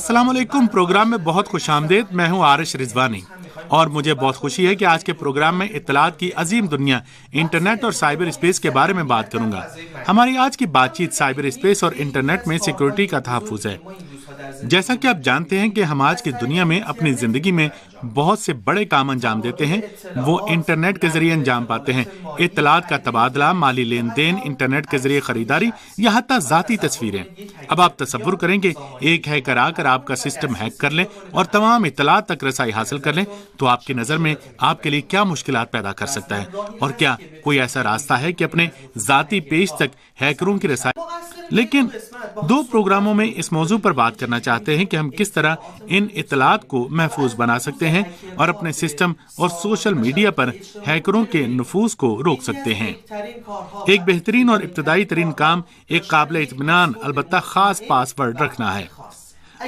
अस्सलाम वालेकुम। प्रोग्राम में बहुत खुशामदीद। मैं हूं आरिश रिजवानी और मुझे बहुत खुशी है कि आज के प्रोग्राम में इत्तलात की अजीम दुनिया इंटरनेट और साइबर स्पेस के बारे में बात करूंगा। हमारी आज की बातचीत साइबर स्पेस और इंटरनेट में सिक्योरिटी का तहफ़्फ़ुज़ है। जैसा कि आप जानते हैं कि हम आज की दुनिया में अपनी जिंदगी में बहुत से बड़े काम अंजाम देते हैं, वो इंटरनेट के जरिए अंजाम पाते हैं। इत्तलात का तबादला, माली लेन देन, इंटरनेट के जरिए खरीदारी या हत्ता ज़ाती तस्वीरें। अब आप तसव्वुर करेंगे एक हैकर आकर आपका सिस्टम हैक कर ले और तमाम इत्तलात तक रसाई हासिल कर ले तो आपकी नज़र में आपके लिए क्या मुश्किलात पैदा कर सकता है, और क्या कोई ऐसा रास्ता है कि अपने ज़ाती पेज तक हैकरों की रसाई। लेकिन दो प्रोग्रामों में इस मौजू पर बात करना चाहते हैं कि हम किस तरह इन इत्तलात को महफूज बना सकते हैं और अपने सिस्टम और सोशल मीडिया पर हैकरों के नफूज को रोक सकते हैं। एक बेहतरीन और इब्तदाई तरीन काम एक काबिल इत्मीनान अलबत्ता खास पासवर्ड रखना है।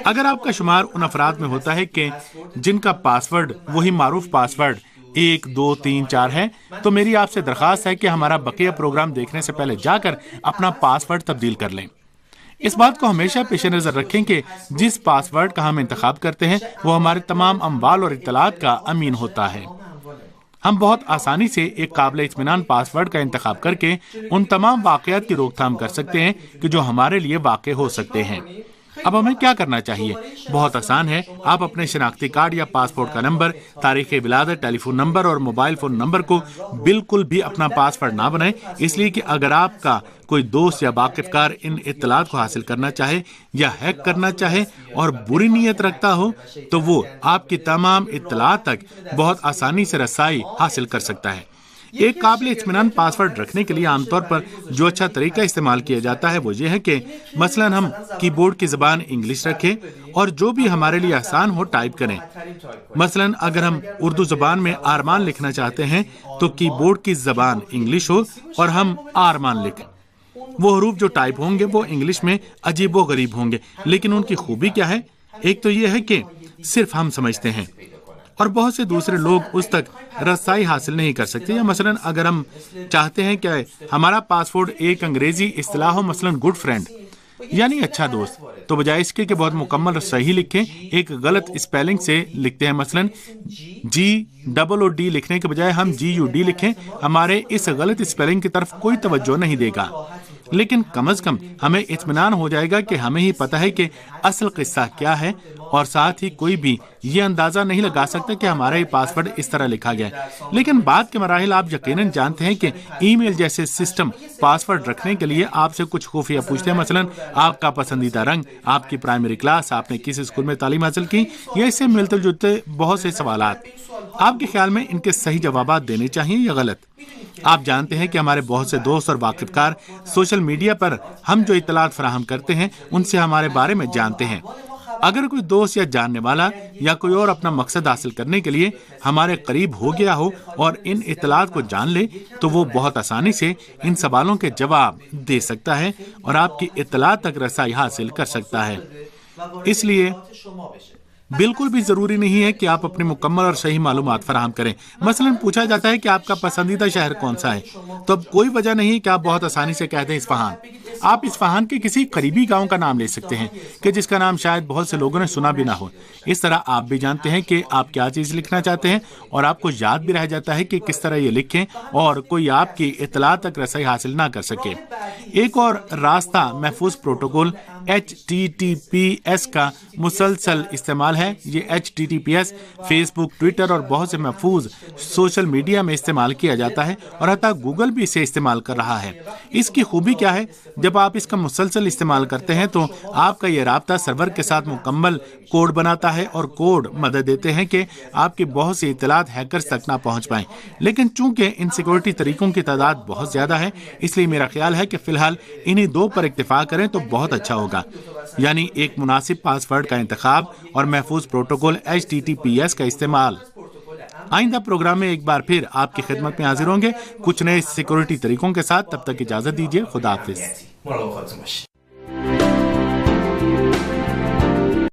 अगर आपका शुमार उन अफराद में होता है कि जिनका पासवर्ड वही मारूफ पासवर्ड 1 2 3 4 है, तो मेरी आपसे दरखास्त है कि हमारा बकिया प्रोग्राम देखने से पहले जाकर अपना पासवर्ड तब्दील कर लें। इस बात को हमेशा पेश नज़र रखें कि जिस पासवर्ड का हम इंतखाब करते हैं वो हमारे तमाम अमवाल और इत्तलात का अमीन होता है। हम बहुत आसानी से एक काबिल इत्मीनान पासवर्ड का इंतखाब करके उन तमाम वाक़यात की रोकथाम कर सकते हैं कि जो हमारे लिए वाक़े हो सकते हैं। अब हमें क्या करना चाहिए? बहुत आसान है। आप अपने शनाख्ती कार्ड या पासपोर्ट का नंबर, तारीख विलादत, टेलीफोन नंबर और मोबाइल फोन नंबर को बिल्कुल भी अपना पासवर्ड ना बनाएं, इसलिए कि अगर आपका कोई दोस्त या वाकिफकार इन इत्तलात को हासिल करना चाहे या हैक करना चाहे और बुरी नीयत रखता हो तो वो आपकी तमाम इत्तलात तक बहुत आसानी से रसाई हासिल कर सकता है। एक काबिल इत्मीनान पासवर्ड रखने के लिए आमतौर पर जो अच्छा तरीका इस्तेमाल किया जाता है वो ये है कि मसलन हम कीबोर्ड की ज़बान इंग्लिश रखें और जो भी हमारे लिए आसान हो टाइप करें। मसलन अगर हम उर्दू ज़बान में आरमान लिखना चाहते हैं तो कीबोर्ड की ज़बान इंग्लिश हो और हम आरमान लिखें। वो हरूफ जो टाइप होंगे वो इंग्लिश में अजीबो गरीब होंगे, लेकिन उनकी खूबी क्या है? एक तो ये है कि सिर्फ हम समझते हैं और बहुत से दूसरे लोग उस तक रसाई हासिल नहीं कर सकते। या मसलन अगर हम चाहते हैं कि हमारा पासवर्ड एक अंग्रेजी इस्तिलाह हो, मसलन गुड फ्रेंड यानी अच्छा दोस्त, तो बजाय इसके कि बहुत मुकम्मल और सही लिखें, एक गलत स्पेलिंग से लिखते हैं। मसलन GOOD लिखने के बजाय हम GUD लिखें। हमारे इस गलत स्पेलिंग की तरफ कोई तवज्जो नहीं देगा, लेकिन कम से कम हमें इत्मीनान हो जाएगा कि हमें ही पता है कि असल किस्सा क्या है, और साथ ही कोई भी ये अंदाजा नहीं लगा सकता कि हमारा ये पासवर्ड इस तरह लिखा गया है। लेकिन बाद के मराहिल आप यकीनन जानते हैं कि ईमेल जैसे सिस्टम पासवर्ड रखने के लिए आपसे कुछ खुफिया पूछते हैं। मसलन आपका पसंदीदा रंग, आपकी प्राइमरी क्लास, आपने किस स्कूल में तालीम हासिल की, या इससे मिलते जुलते बहुत से सवालात। आपके ख्याल में इनके सही जवाब देने चाहिए या गलत? आप जानते हैं कि हमारे बहुत से दोस्त और वाकिफकार सोशल मीडिया पर हम जो इत्तलात फराहम करते हैं उनसे हमारे बारे में जानते हैं। अगर कोई दोस्त या जानने वाला या कोई और अपना मकसद हासिल करने के लिए हमारे करीब हो गया हो और इन इत्तलात को जान ले तो वो बहुत आसानी से इन सवालों के जवाब दे सकता है और आपकी इत्तलात तक रसाई हासिल कर सकता है। इसलिए बिल्कुल भी जरूरी नहीं है कि आप अपनी मुकम्मल और सही मालूमात फराहम करें। मसलन पूछा जाता है कि आपका पसंदीदा शहर कौन सा है, तो अब कोई वजह नहीं कि आप बहुत आसानी से कह दें इस्फहान। आप इस्फहान के किसी करीबी गांव का नाम ले सकते हैं कि जिसका नाम शायद बहुत से लोगों ने सुना भी ना हो। इस तरह आप भी जानते हैं कि आप क्या चीज़ लिखना चाहते हैं और आपको याद भी रह जाता है कि किस तरह ये लिखें और कोई आपकी इत्तलात तक रसाई हासिल ना कर सके। एक और रास्ता महफूज प्रोटोकॉल HTTPS का मुसलसल इस्तेमाल है। ये HTTPS फेसबुक, ट्विटर और बहुत से महफूज सोशल मीडिया में इस्तेमाल किया जाता है और हत्ता गूगल भी इसे इस्तेमाल कर रहा है। इसकी खूबी क्या है? जब आप इसका मुसलसल इस्तेमाल करते हैं तो आपका यह राब्ता सर्वर के साथ मुकम्मल कोड बनाता है और कोड मदद देते हैं कि आपकी बहुत सी इत्तलात हैकर्स तक ना पहुंच पाएं। लेकिन चूंकि इन सिक्योरिटी तरीकों की तादाद बहुत ज्यादा है, इसलिए मेरा ख्याल है कि फिलहाल इन्हीं दो पर इक्तिफा करें तो बहुत अच्छा होगा, यानी एक मुनासिब पासवर्ड का इंतखाब और महफूज प्रोटोकॉल HTTPS का इस्तेमाल। आइंदा प्रोग्राम में एक बार फिर आपकी खिदमत में हाजिर होंगे कुछ नए सिक्योरिटी तरीकों के साथ। तब तक इजाजत दीजिए। खुदा हाफिज।